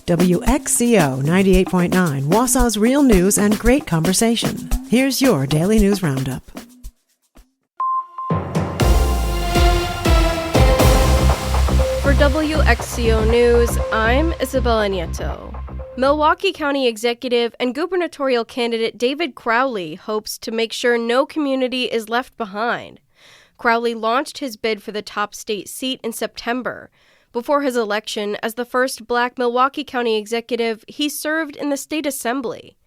WXCO 98.9, Wausau's real news and great conversation. Here's your Daily News Roundup. For WXCO News, I'm Isabella Nieto. Milwaukee County Executive and gubernatorial candidate David Crowley hopes to make sure no community is left behind. Crowley launched his bid for the top state seat in September. Before his election as the first Black Milwaukee County executive, he served in the state assembly.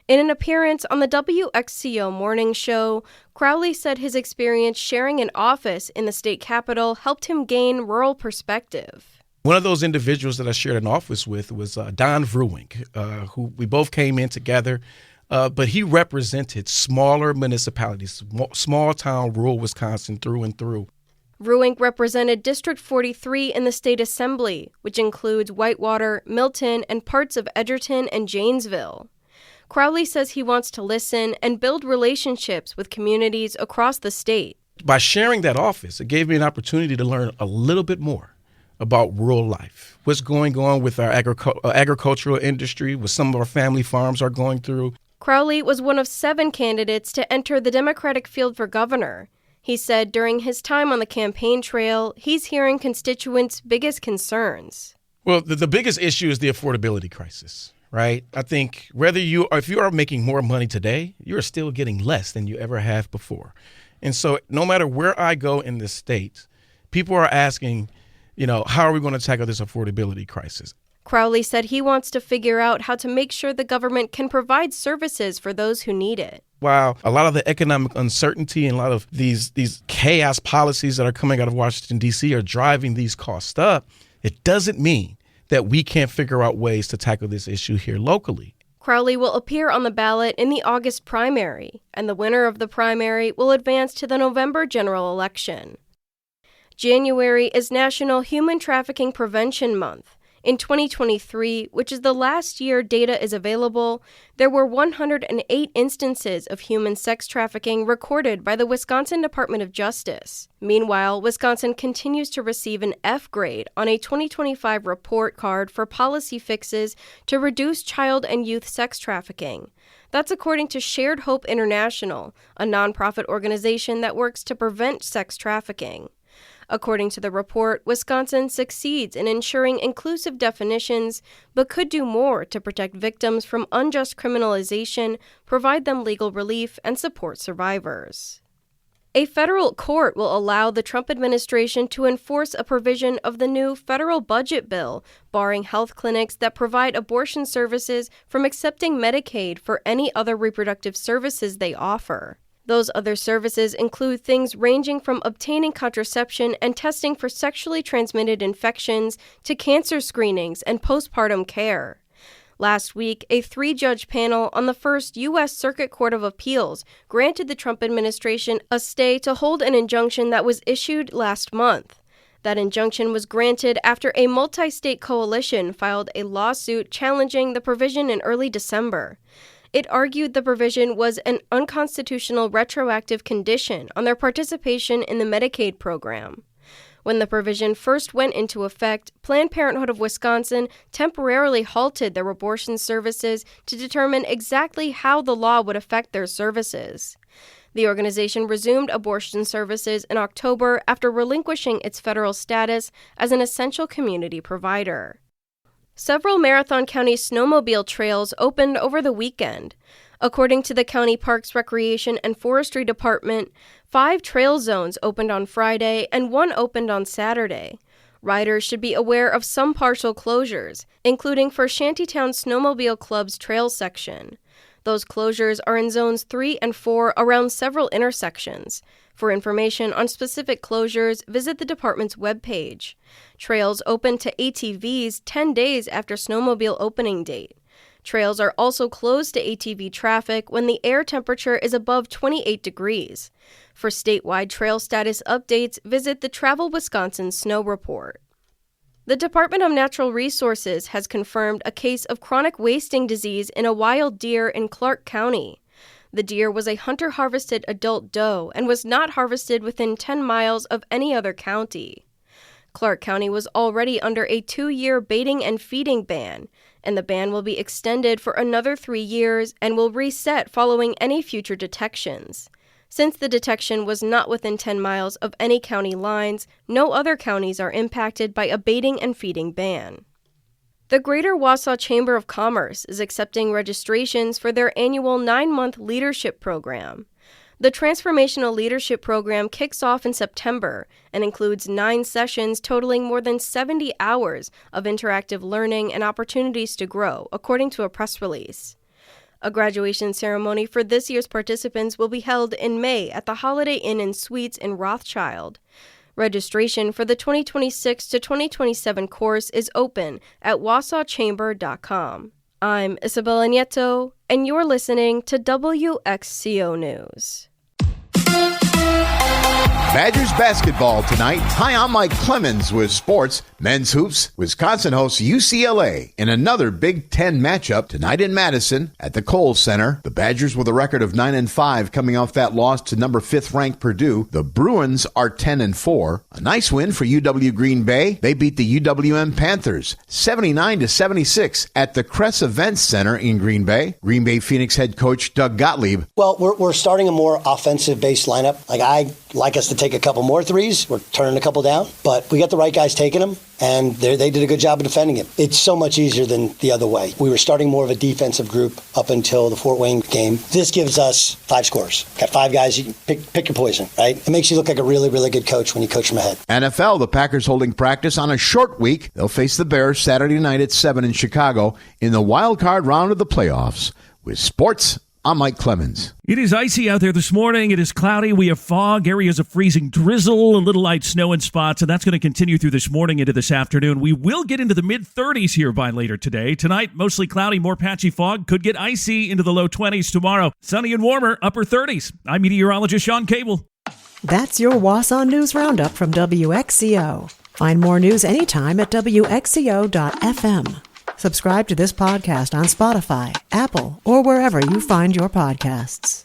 In an appearance on the WXCO morning show, Crowley said his experience sharing an office in the state capitol helped him gain rural perspective. One of those individuals that I shared an office with was Don Vrewink, who we both came in together, but he represented smaller municipalities, small-town rural Wisconsin through and through. Vrewink represented District 43 in the state assembly, which includes Whitewater, Milton, and parts of Edgerton and Janesville. Crowley says he wants to listen and build relationships with communities across the state. By sharing that office, it gave me an opportunity to learn a little bit more about rural life, what's going on with our agricultural industry, what some of our family farms are going through. Crowley was one of 7 candidates to enter the Democratic field for governor. He said during his time on the campaign trail, he's hearing constituents' biggest concerns. Well, the biggest issue is the affordability crisis, right? I think if you are making more money today, you're still getting less than you ever have before. And so no matter where I go in this state, people are asking, how are we going to tackle this affordability crisis? Crowley said he wants to figure out how to make sure the government can provide services for those who need it. While a lot of the economic uncertainty and a lot of these chaos policies that are coming out of Washington, D.C. are driving these costs up, it doesn't mean that we can't figure out ways to tackle this issue here locally. Crowley will appear on the ballot in the August primary, and the winner of the primary will advance to the November general election. January is National Human Trafficking Prevention Month. In 2023, which is the last year data is available, there were 108 instances of human sex trafficking recorded by the Wisconsin Department of Justice. Meanwhile, Wisconsin continues to receive an F grade on a 2025 report card for policy fixes to reduce child and youth sex trafficking. That's according to Shared Hope International, a nonprofit organization that works to prevent sex trafficking. According to the report, Wisconsin succeeds in ensuring inclusive definitions, but could do more to protect victims from unjust criminalization, provide them legal relief, and support survivors. A federal court will allow the Trump administration to enforce a provision of the new federal budget bill, barring health clinics that provide abortion services from accepting Medicaid for any other reproductive services they offer. Those other services include things ranging from obtaining contraception and testing for sexually transmitted infections to cancer screenings and postpartum care. Last week, a 3-judge panel on the first U.S. Circuit Court of Appeals granted the Trump administration a stay to hold an injunction that was issued last month. That injunction was granted after a multi-state coalition filed a lawsuit challenging the provision in early December. It argued the provision was an unconstitutional retroactive condition on their participation in the Medicaid program. When the provision first went into effect, Planned Parenthood of Wisconsin temporarily halted their abortion services to determine exactly how the law would affect their services. The organization resumed abortion services in October after relinquishing its federal status as an essential community provider. Several Marathon County snowmobile trails opened over the weekend. According to the County Parks, Recreation, and Forestry Department, 5 trail zones opened on Friday and 1 opened on Saturday. Riders should be aware of some partial closures, including for Shantytown Snowmobile Club's trail section. Those closures are in zones 3 and 4 around several intersections. For information on specific closures, visit the department's webpage. Trails open to ATVs 10 days after snowmobile opening date. Trails are also closed to ATV traffic when the air temperature is above 28 degrees. For statewide trail status updates, visit the Travel Wisconsin Snow Report. The Department of Natural Resources has confirmed a case of chronic wasting disease in a wild deer in Clark County. The deer was a hunter-harvested adult doe and was not harvested within 10 miles of any other county. Clark County was already under a 2-year baiting and feeding ban, and the ban will be extended for another 3 years and will reset following any future detections. Since the detection was not within 10 miles of any county lines, no other counties are impacted by a baiting and feeding ban. The Greater Wausau Chamber of Commerce is accepting registrations for their annual 9-month leadership program. The Transformational Leadership Program kicks off in September and includes 9 sessions totaling more than 70 hours of interactive learning and opportunities to grow, according to a press release. A graduation ceremony for this year's participants will be held in May at the Holiday Inn and Suites in Rothschild. Registration for the 2026 to 2027 course is open at wausauchamber.com. I'm Isabella Nieto, and you're listening to WXCO News. Badgers basketball tonight. Hi, I'm Mike Clemens with sports. Men's hoops. Wisconsin hosts UCLA in another Big Ten matchup tonight in Madison at the Kohl Center. The Badgers with a record of 9-5 coming off that loss to number 5th ranked Purdue. The Bruins are 10-4. A nice win for UW Green Bay. They beat the UWM Panthers 79-76 at the Kress Events Center in Green Bay. Green Bay Phoenix head coach Doug Gottlieb. Well, we're starting a more offensive-based lineup. I like us to take a couple more threes. We're turning a couple down, but we got the right guys taking them, and they did a good job of defending it. It's so much easier than the other way. We were starting more of a defensive group up until the Fort Wayne game. This gives us 5 scores. Got 5 guys. You can pick your poison, right? It makes you look like a really, really good coach when you coach from ahead. NFL, the Packers holding practice on a short week. They'll face the Bears Saturday night at 7 in Chicago in the wild card round of the playoffs. With sports, I'm Mike Clemens. It is icy out there this morning. It is cloudy. We have fog, areas of freezing drizzle, a little light snow in spots, and that's going to continue through this morning into this afternoon. We will get into the mid-30s here by later today. Tonight, mostly cloudy, more patchy fog. Could get icy into the low 20s tomorrow. Sunny and warmer, upper 30s. I'm meteorologist Sean Cable. That's your Wausau News Roundup from WXCO. Find more news anytime at WXCO.FM. Subscribe to this podcast on Spotify, Apple, or wherever you find your podcasts.